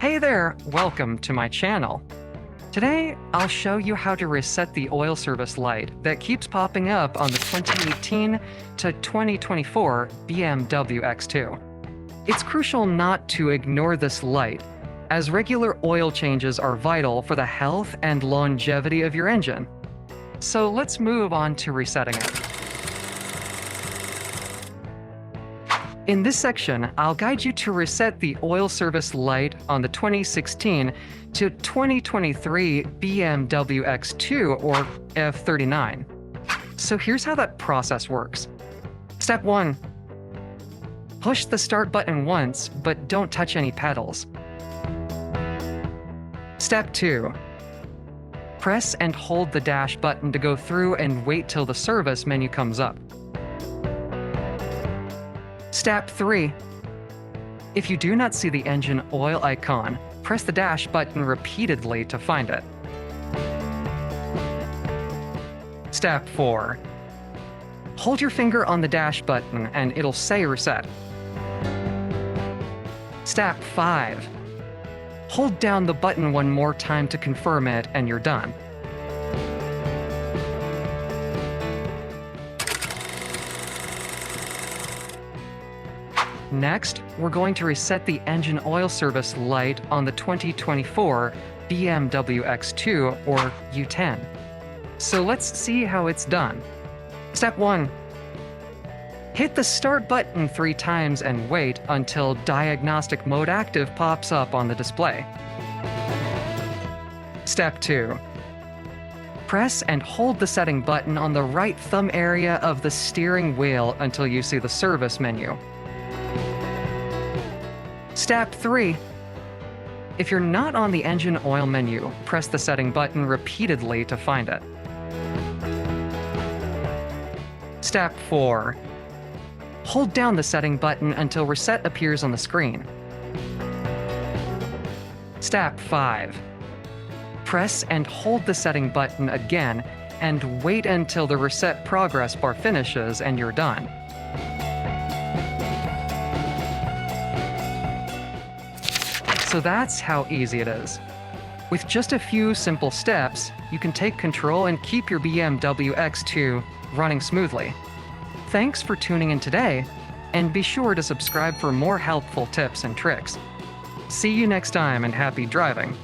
Hey there, welcome to my channel. Today, I'll show you how to reset the oil service light that keeps popping up on the 2018 to 2024 BMW X2. It's crucial not to ignore this light, as regular oil changes are vital for the health and longevity of your engine. So let's move on to resetting it. In this section, I'll guide you to reset the oil service light on the 2016 to 2023 BMW X2 or F39. So here's how that process works. Step 1. Push the start button once, but don't touch any pedals. Step 2. Press and hold the dash button to go through and wait till the service menu comes up. Step 3. If you do not see the engine oil icon, press the dash button repeatedly to find it. Step 4. Hold your finger on the dash button and it'll say reset. Step 5. Hold down the button one more time to confirm it and you're done. Next, we're going to reset the engine oil service light on the 2024 BMW X2 or U10. So let's see how it's done. Step 1. Hit the start button 3 times and wait until Diagnostic Mode Active pops up on the display. Step 2. Press and hold the setting button on the right thumb area of the steering wheel until you see the service menu. Step 3. If you're not on the engine oil menu, press the setting button repeatedly to find it. Step 4. Hold down the setting button until reset appears on the screen. Step 5. Press and hold the setting button again and wait until the reset progress bar finishes and you're done. So that's how easy it is. With just a few simple steps, you can take control and keep your BMW X2 running smoothly. Thanks for tuning in today, and be sure to subscribe for more helpful tips and tricks. See you next time and happy driving.